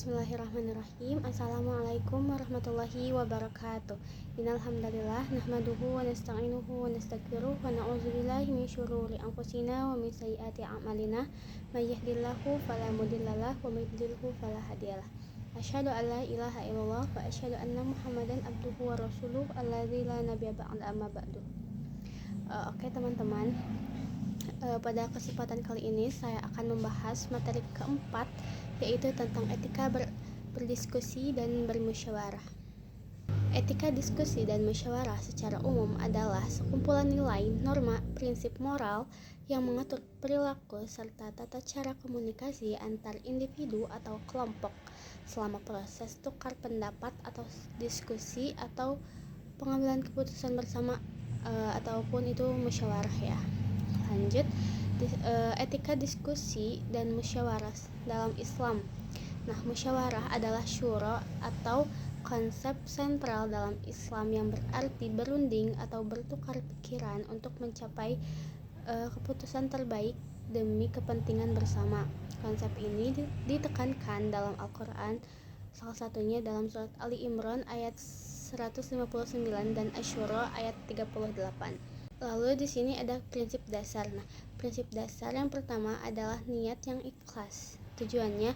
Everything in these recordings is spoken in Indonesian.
Bismillahirrahmanirrahim. Assalamualaikum warahmatullahi wabarakatuh. Innal hamdalillah nahmaduhu wa nasta'inuhu wa nastaghfiruh wa na'udzubillahi min syururi anfusina wa min sayyiati a'malina. May yahdihillahu fala mudhillalah wa may yudhlilhu fala hadiyalah. Asyhadu an la ilaha illallah wa asyhadu anna Muhammadan abduhu wa rasuluh alladzi la nabiyya ba'da amma ba'du. Oke teman-teman, pada kesempatan kali ini saya akan membahas materi keempat, yaitu tentang etika berdiskusi dan bermusyawarah. Etika diskusi dan musyawarah secara umum adalah sekumpulan nilai, norma, prinsip moral yang mengatur perilaku serta tata cara komunikasi antar individu atau kelompok selama proses tukar pendapat atau diskusi atau pengambilan keputusan bersama ataupun itu musyawarah ya. Lanjut, etika diskusi dan musyawarah dalam Islam. Nah, musyawarah adalah syura atau konsep sentral dalam Islam yang berarti berunding atau bertukar pikiran untuk mencapai keputusan terbaik demi kepentingan bersama. Konsep ini ditekankan dalam Al-Quran, salah satunya dalam surat Ali Imran ayat 159 dan Asy-Syura ayat 38. Lalu di sini ada prinsip dasar. Nah, prinsip dasar yang pertama adalah niat yang ikhlas. Tujuannya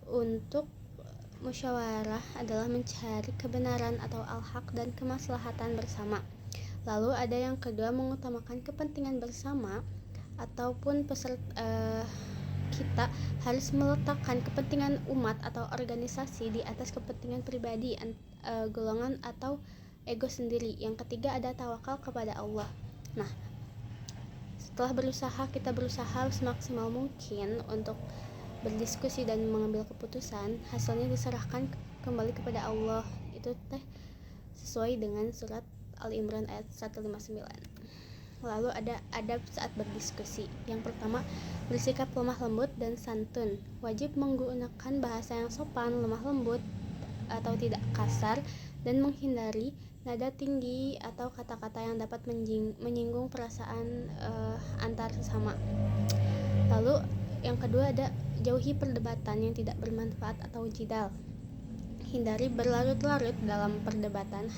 untuk musyawarah adalah mencari kebenaran atau al-haq dan kemaslahatan bersama. Lalu ada yang kedua, mengutamakan kepentingan bersama ataupun kita harus meletakkan kepentingan umat atau organisasi di atas kepentingan pribadi, golongan atau ego sendiri. Yang ketiga ada tawakal kepada Allah. Nah, setelah kita berusaha semaksimal mungkin untuk berdiskusi dan mengambil keputusan, hasilnya diserahkan kembali kepada Allah. Itu sesuai dengan surat Ali Imran ayat 159. Lalu ada adab saat berdiskusi. Yang pertama, bersikap lemah lembut dan santun. Wajib menggunakan bahasa yang sopan, lemah lembut atau tidak kasar, dan menghindari nada tinggi atau kata-kata yang dapat menyinggung perasaan antar sesama. Lalu yang kedua ada jauhi perdebatan yang tidak bermanfaat atau jidal. Hindari berlarut-larut dalam perdebatan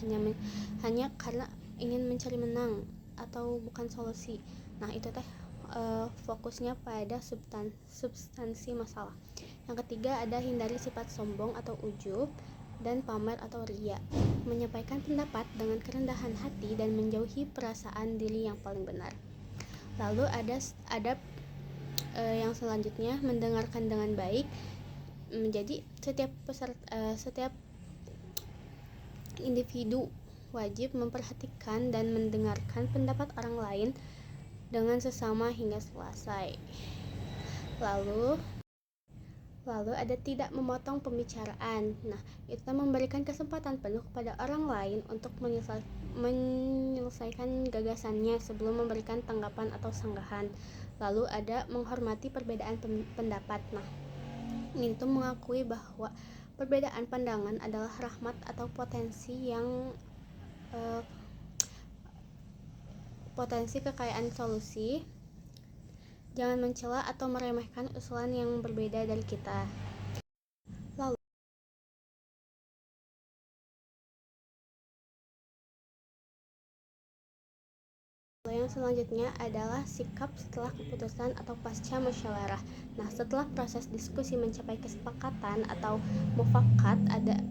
hanya karena ingin mencari menang atau bukan solusi. Nah, itu fokusnya pada substansi masalah. Yang ketiga ada hindari sifat sombong atau ujub dan pamer atau riya. Menyampaikan pendapat dengan kerendahan hati dan menjauhi perasaan diri yang paling benar. Lalu ada adab yang selanjutnya, mendengarkan dengan baik. Jadi setiap individu wajib memperhatikan dan mendengarkan pendapat orang lain dengan sesama hingga selesai. Lalu ada tidak memotong pembicaraan. Nah, itu memberikan kesempatan penuh kepada orang lain untuk menyelesaikan gagasannya sebelum memberikan tanggapan atau sanggahan. Lalu ada menghormati perbedaan pendapat. Nah, ini itu mengakui bahwa perbedaan pandangan adalah rahmat atau potensi kekayaan solusi. Jangan mencela atau meremehkan usulan yang berbeda dari kita. Lalu yang selanjutnya adalah sikap setelah keputusan atau pasca musyawarah. Nah, setelah proses diskusi mencapai kesepakatan atau mufakat,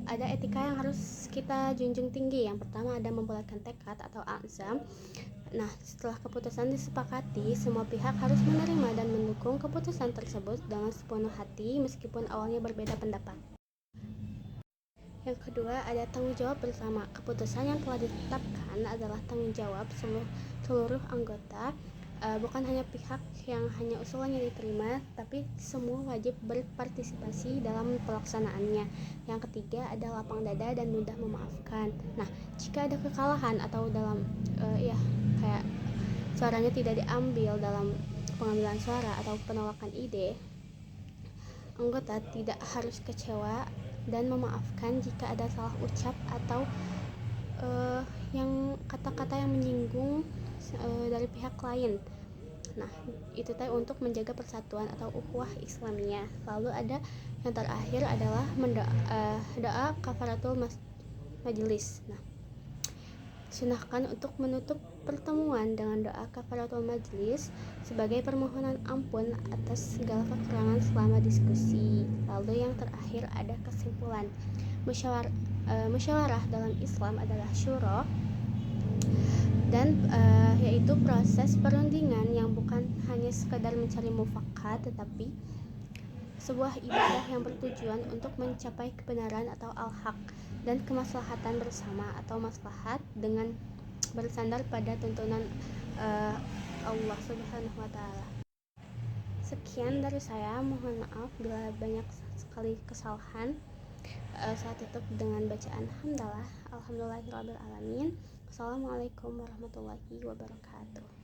ada etika yang harus kita junjung tinggi. Yang pertama ada membulatkan tekad atau azam. Nah, setelah keputusan disepakati, semua pihak harus menerima dan mendukung keputusan tersebut dengan sepenuh hati meskipun awalnya berbeda pendapat. Yang kedua ada tanggung jawab bersama. Keputusan yang telah ditetapkan adalah tanggung jawab seluruh anggota, bukan hanya pihak yang hanya usulannya diterima, tapi semua wajib berpartisipasi dalam pelaksanaannya. Yang ketiga ada lapang dada dan mudah memaafkan. Nah, jika ada kekalahan atau dalam kayak suaranya tidak diambil dalam pengambilan suara atau penolakan ide, anggota tidak harus kecewa dan memaafkan jika ada salah ucap atau yang kata-kata yang menyinggung dari pihak lain. Nah, itu untuk menjaga persatuan atau ukhuwah Islamiyah. Lalu ada Yang terakhir adalah doa kafaratul majelis. Nah, sunahkan untuk menutup pertemuan dengan doa kafaratul majelis sebagai permohonan ampun atas segala kekurangan selama diskusi. Lalu yang terakhir ada kesimpulan. Musyawarah dalam Islam adalah syuro, dan yaitu proses perundingan yang bukan hanya sekadar mencari mufakat, tetapi sebuah ibadah yang bertujuan untuk mencapai kebenaran atau al-haq dan kemaslahatan bersama atau maslahat dengan bersandar pada tuntunan Allah Subhanahu wa taala. Sekian dari saya, mohon maaf bila banyak sekali kesalahan. Saya tutup dengan bacaan hamdalah. Alhamdulillahirabbil alamin. Wassalamualaikum warahmatullahi wabarakatuh.